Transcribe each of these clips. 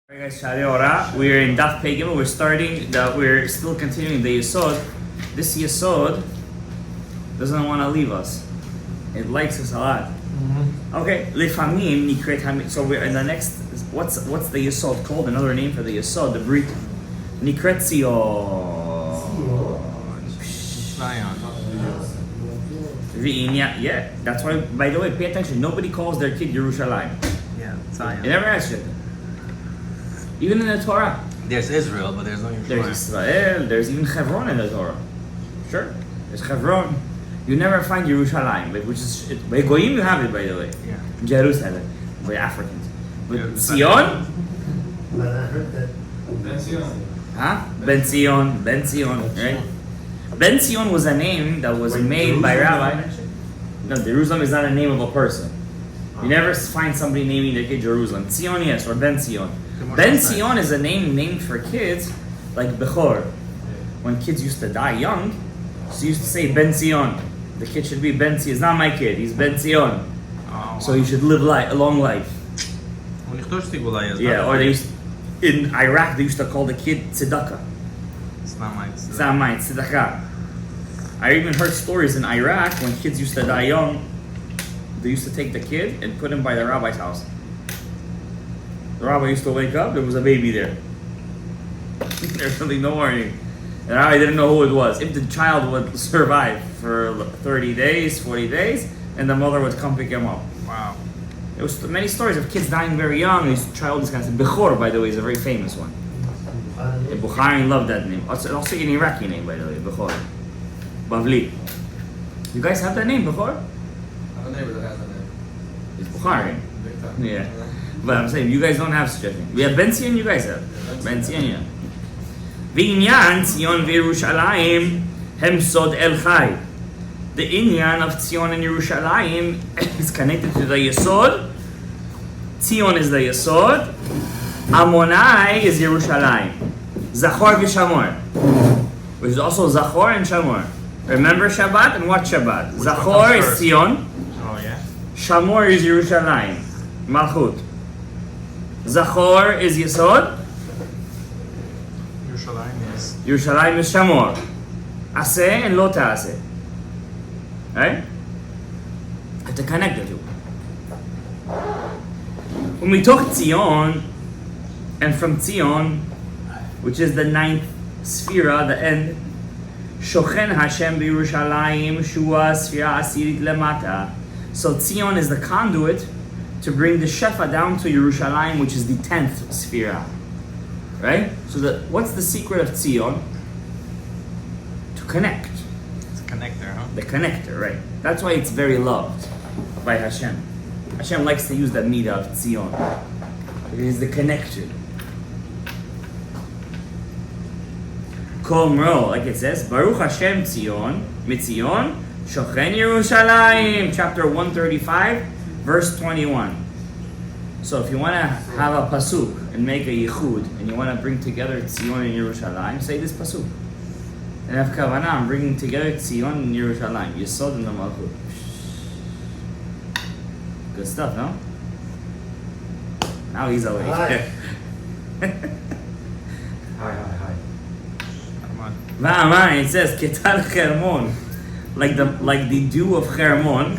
Alright guys, Sharei Orah. We're in Daf Pei Gimel. We're still continuing the Yesod. This Yesod doesn't want to leave us. It likes us a lot. Okay, Lefamim Nikret Hamid. So we're in the next, what's the Yesod called? Another name for the Yesod, the Brit. Nikret Zion. Yeah, that's why, by the way, pay attention. Nobody calls their kid Yerushalayim. Yeah, Zion. You never asked it. Even in the Torah. There's Israel, but there's no Yerushalayim. There's Israel, there's even Hebron in the Torah. Sure, there's Hebron. You never find Yerushalayim, which is, by Goyim you have it, by the way. Yeah. Jerusalem, by Africans. But Yeah, Zion? But I heard that Ben Zion. Huh? Ben Zion, right? Ben Zion was a name that was made by Rabbi. No, Jerusalem is not a name of a person. You never find somebody naming their kid Jerusalem. Zion, yes, or Ben Zion. Ben Zion is a name named for kids like Bechor. When kids used to die young, so you used to say Ben Zion. The kid should be Ben Zion. It's not my kid, he's Ben Zion. Oh, So he should live a long life. Yeah, or they used, in Iraq they used to call the kid Tzedakah. It's not mine. It's not mine, Tzedakah. I even heard stories in Iraq when kids used to die young, they used to take the kid and put him by the rabbi's house. The rabbi used to wake up, there was a baby there. There's really no warning. The rabbi didn't know who it was. If the child would survive for 30 days, 40 days, and the mother would come pick him up. Wow. There was many stories of kids dying very young. This child is kind of Bechor, by the way, is a very famous one. The Bukhari loved that name. Also an Iraqi name, by the way, Bechor. Bavli. You guys have that name, Bechor? I have a neighbor that has that name. It's Bukhari. Big time. Yeah. But I'm saying, you guys don't have such a thing. We have Ben Zion, you guys have. Ben Zion, yeah. V'inyan Tzion v'Yerushalayim hem sod el chai. The inyan of Tzion and Yerushalayim is connected to the Yesod. Tzion is the Yesod. Amonai is Yerushalayim. Zachor v'Shamor, which is also Zachor and Shamor. Remember Shabbat and watch Shabbat. Zachor is Tzion. Oh yeah. Shamor is Yerushalayim. Malchut. Zachor is Yesod. Yerushalayim is Shamor. Aseh and Lo Ta'aseh. Right? Have to connect the two. When we talk Tzion, and from Tzion, which is the ninth Sphira, the end, Shochen Hashem b'Yerushalayim Shua Sphira Asirit Lemata. So Tzion is the conduit to bring the Shefa down to Yerushalayim, which is the 10th Sphira. Right? So what's the secret of Tzion? To connect. It's a connector, huh? The connector, right? That's why it's very loved by Hashem. Hashem likes to use that midah of Tzion. It is the connector. Kol Mro, like it says, Baruch Hashem Tzion, Mitzion, Shochen Yerushalayim, chapter 135, verse 21. So if you want to have a pasuk and make a yichud, and you want to bring together Tzion and Yerushalayim, say this pasuk. And have kavanah, I'm bringing together Tzion and Yerushalayim, Yesod and the Malchut. Good stuff, no? Now he's awake. Hi. Hi. Va'aman, it says Ketal Chermon, like the dew of Chermon,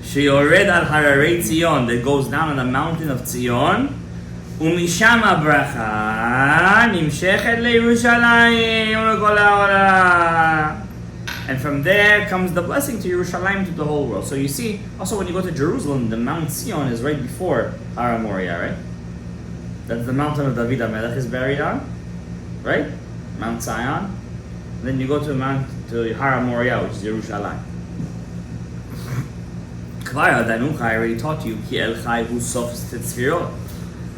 sheyored al Hararei Tzion, that goes down on the mountain of Tzion, umisham bracha nimshechet leYerushalayim u'lekol ha'olam. And from there comes the blessing to Yerushalayim, to the whole world. So you see, also when you go to Jerusalem, the Mount Zion is right before Har HaMoriah, right? That's the mountain of David HaMelech is buried on, right? Mount Zion. And then you go to Har HaMoriah, which is Yerushalayim. Kvar Danucha, I already taught you, Ki El Chai Hu Sof Tzfirot.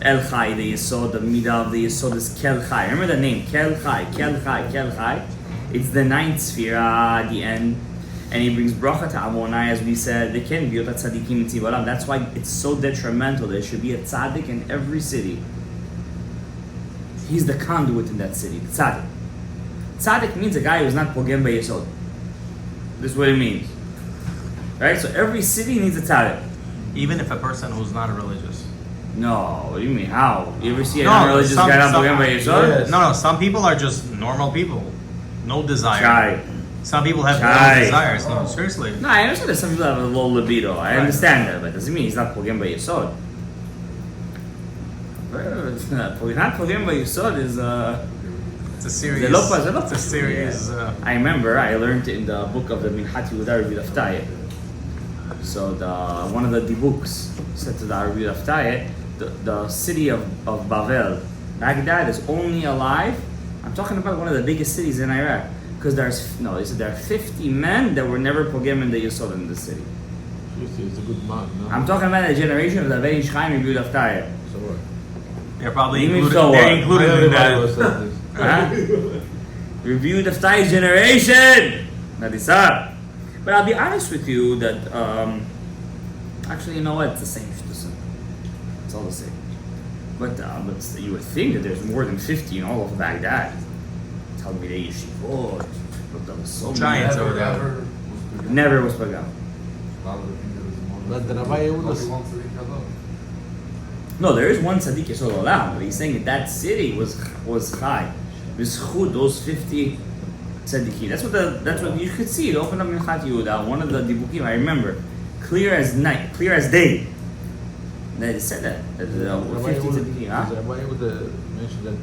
El Chai, the Yesod, the midah of the Yesod is Kel Chai. Remember the name, Kel Chai. It's the ninth Sphira, the end. And he brings bracha to Amonai, as we said, they can be tzaddikim mitzivaram. That's why it's so detrimental. There should be a tzaddik in every city. He's the conduit in that city, the tzaddik. Tzaddik means a guy who's not pogem b'yesod. This is what it means. Right? So every city needs a tzaddik. Even if a person who's not religious. No, what do you mean? How? You ever see a No, non-religious some- guy not some- pogem by Yesod? Yes. No, some people are just normal people. No desire. Chai. Some people have Chai. no desires. No, seriously. No, I understand that some people have a low libido. I Right. understand that, but doesn't mean he's not pogem by Yesod. Not pogem by Yesod is It's a serious. It's a serious. I remember I learned in the book of the Minhat Yehuda Rabbi Daftaye. So one of the books said to the Rabbi Daftaye, the city of Bavel, Baghdad is only alive. I'm talking about one of the biggest cities in Iraq because they said there are 50 men that were never pogem in the Yesod in the city. He's a good man, no? I'm talking about the generation of the Ben Ish Chaim Rabbi Daftaye. So what? They're probably You mean included. so They're what? included in Everybody that. was saying this. Huh? Review the Daftaye's generation! Nadisa. But I'll be honest with you that, actually, you know what? It's the same shtusim. It's all the same. But you would think that there's more than 50 in all of Baghdad. Tell me they yeshivot. But there was so many. Giants over there. Never was pagam. But the Rabbi Yehuda, No, there is one tzaddik yesod olam, but he's saying that city was chai. B'zchut those 50 tzaddikim. That's what you could see. It opened up Minhat Yehuda. One of the dibukim I remember, clear as night, clear as day. They said that there were 50 tzaddikim. Huh? Rabbi Yehuda mentioned that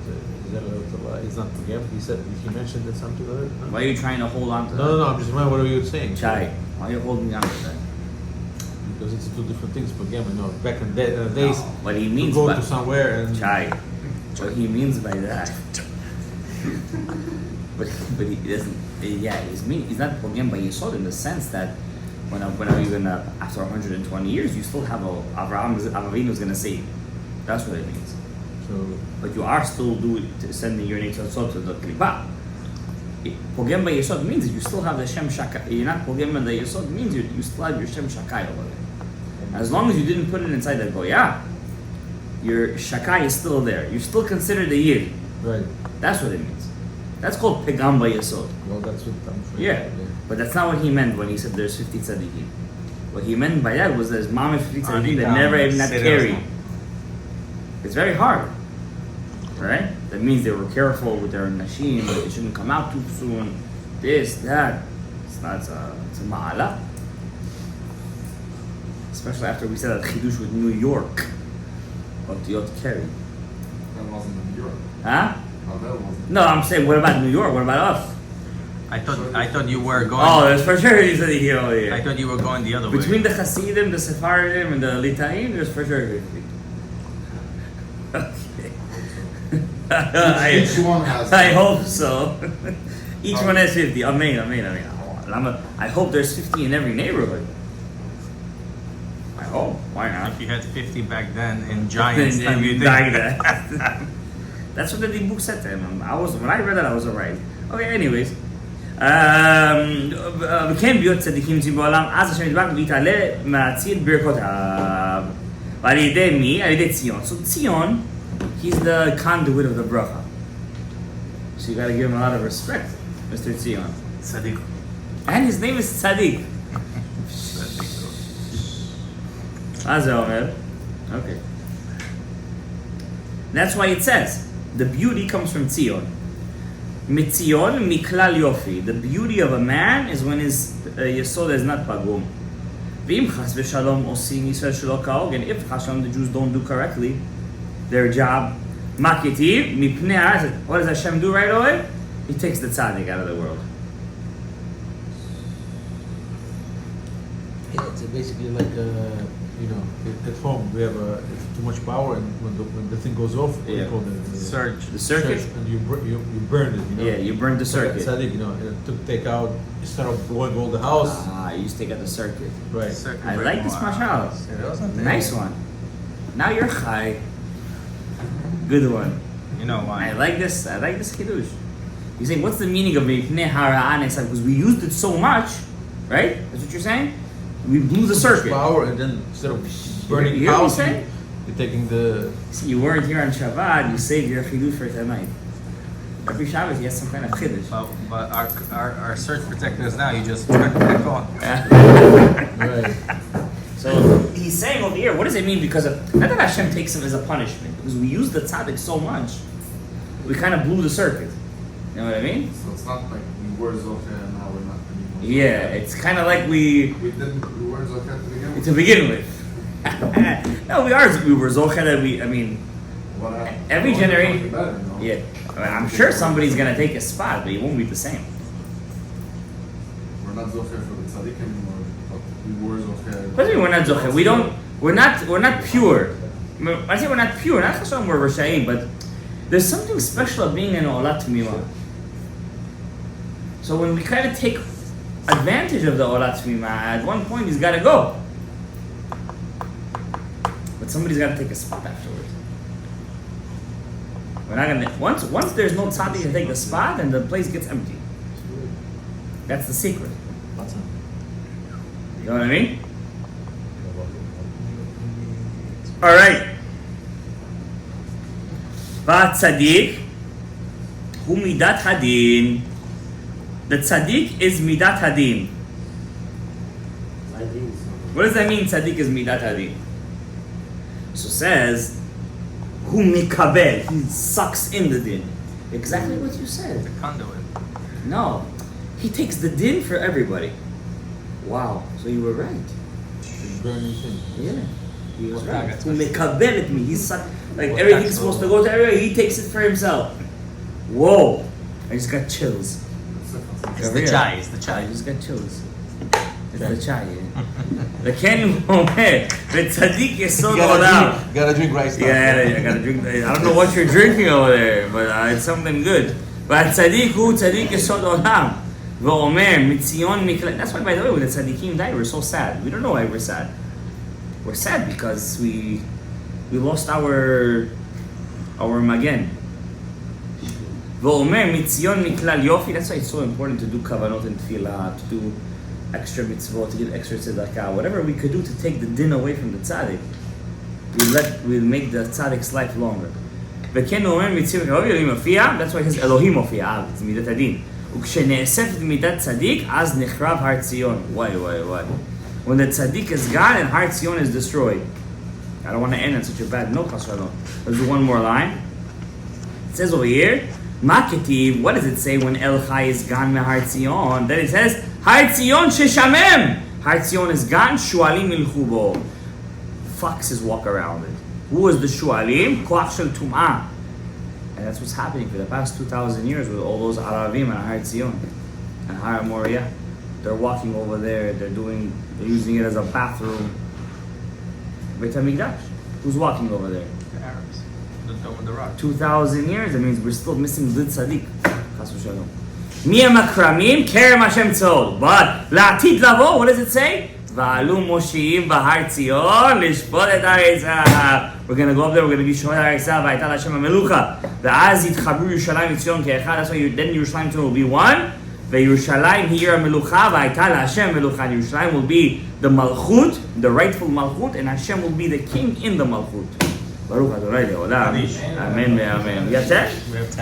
Israel is not forgiven. He mentioned that something like that. Why are you trying to hold on to that? No, I'm just remembering what you were saying. Chai, why are you holding on to that? Because it's two different things for game. Back in the days, What he you means go by to somewhere and Chai, what he means by that. but he doesn't. Yeah, he's not pogem by Yesod in the sense that when even after 120 years, you still have Avraham Avinu is going to save you. That's what it means. so But you are still sending your Nitzot to the Klipa. Pogem by Yesod means that you still have the Shem Shakai. You're not pogem by the Yesod means you still have your Shem Shakai over there. As long as you didn't put it inside the Goya, your Shakai is still there. You're still considered a Yid. right. That's what it means. That's called Pegam by Yesod. Well, that's what I'm saying. Yeah. But that's not what he meant when he said there's 50 tzaddikim. What he meant by that was there's mom and 50 tzaddikim that never even had carry. It's very hard. Right? That means they were careful with their nashim, that they shouldn't come out too soon. This, that. It's a ma'ala. Especially after we said that chidush with New York. Of Diot Kerry. That wasn't in Europe. Huh? No, that wasn't. No, I'm saying, what about New York? What about us? I thought you were going. Oh, there's for sure he's tzaddikim over here. I thought you were going the other way. Between the Hasidim, the Sephardim, and the Litaim, there's for sure 50. Okay. Each one has. I hope so. Each one has 50. Amen. I hope there's 50 in every neighborhood. I hope. Why not? If you had 50 back then in Giants, Then then you you die think. that. That's what the book said to him. When I read that, I was alright. Okay, anyways. וכן ביות צדיקים נמצאים בעולם, אז השם ידבק להתעלה מהציל ברכותיו. ועל ידי מי? על ידי ציון. So Tzion, he's the conduit of the bracha. So you gotta give him a lot of respect, Mr. Tzion. Tzaddik. And his name is Tzaddik. מה זה אומר? Okay. That's why it says, the beauty comes from Tzion. Mitzion miklal yofi. The beauty of a man is when his yesod is not pagum. V'im chas v'shalom osin Yisrael shelo ka'og. And if chas v'shalom the Jews don't do correctly their job, maketiv mipnei ha'aretz. What does Hashem do right away? He takes the tzaddik out of the world. Yeah, it's basically like at home we have too much power, and when the thing goes off, what do you call it? Surge. The circuit. And you burn it. Yeah, you burn the circuit. Tzaddik, to take out instead of blowing all the house. You just take out the circuit. Right. Circuit I breaker. like this mashal. Seriously? Nice one. Now you're chai. Good one. You know why? I like this kiddush. You're saying, what's the meaning of mipnei hara'ah? Because we used it so much, right? That's what you're saying? We blew the circuit. Power, and then instead of burning You hear what I'm house, saying? you're taking the. See, you weren't here on Shabbat, you saved your chiddush for tonight. Every Shabbat he has some kind of chiddush. But our surge protectors now, you just turn it back on. Right. So he's saying over here, what does it mean? Because of, not that Hashem takes him as a punishment, because we use the tzaddik so much, we kind of blew the circuit. You know what I mean? So it's not like we were Zocher and now we're not anymore. Yeah, it's kind of like we We were Zocher to begin with. to begin with. No, we were Zocher. I mean, What happened? every Well, generation. better, no? Yeah, I mean, I'm sure somebody's gonna take a spot, but it won't be the same. We're not Zocher for the tzaddik anymore, but we were Zocher. What do you mean we're not Zocher? We're not pure. When I say we're not pure, not Chashem, we're Rasha'im, but there's something special of being in Olat Tmima. So when we kind of take advantage of the Olat Tmima, at one point he's got to go. But somebody's got to take a spot afterwards. We're not gonna once there's no tzaddik to take the spot, and the place gets empty. That's the secret. You know what I mean? All right. Tzaddik hu midat hadin. The tzaddik is midat hadin. What does that mean? Tzaddik is midat hadin. So says hu mikabel. He sucks in the din. Exactly what you said. The conduit. No, he takes the din for everybody. Wow. So you were right. Burning thing. Yeah. He was Well, right. that's Who what- mikabel it me. He's like Well, everything's that's supposed to what- go to everywhere. He takes it for himself. Whoa! I just got chills. It's Over the here. chai. It's the I chai. just got chills. It's the chai. Yeah. The Ken אומר, וצדיק יסוד עולם. Gotta drink rice. Yeah, I gotta drink. I don't know what you're drinking over there, but it's something good. והצדיק הוא צדיק יסוד עולם. ואומר, מציון מקלט. That's why, by the way, when the tzaddikim died, we're so sad. We don't know why we're sad. We're sad because we lost our magen. ואומר, מציון מכלל יופי. That's why it's so important to do kavanot and tefillah, to do extra mitzvot, to give extra tzedakah, whatever we could do to take the din away from the tzaddik. We'll make the tzaddik's life longer. וכן הוא אומר מציון מכלל יופי, אלוהים מופיע. That's why his אלוהים מופיע, זה מידת הדין. וכשנאספת מידת צדיק, אז נחרב הר ציון. Why? When the tzaddik is gone and Har Tzion is destroyed. I don't want to end on such a bad note, Shalom. Let's do one more line. It says over here, Maketi, what does it say when El Chai is gone Har Tzion? Then it says, Har Tzion sheshamem. Har Tzion is gone, Shualim ilchu bo. Foxes walk around it. Who was the Shualim? Koach shel Tum'ah. And that's what's happening for the past 2,000 years with all those Aravim and Har Tzion and Har Moriah. They're walking over there, they're using it as a bathroom. Beit HaMikdash. Who's walking over there? The Arabs. The Dome of the Rock. 2,000 years, that means we're still missing Lid Tzaddik. Chas v'shalom. Mi ha'makramim kerem Hashem tzol. But, la'atid lavo, what does it say? Va'alu moshiim b'har Tzion lishpot et ha'etzah. We're going to go up there, we're going to be shomot ha'etzah v'aytal Hashem ha'melucha. V'az yitchabru Yerushalayim v'Tzion ke'echad. That's why then Yerushalayim and Tzion will be one. Yerushalayim here melucha, v'aytal Hashem melucha. Yerushalayim will be the malchut, the rightful malchut, and Hashem will be the king in the malchut. Baruch Adonai le'olam. Amen ve'amen. You have that? We have time.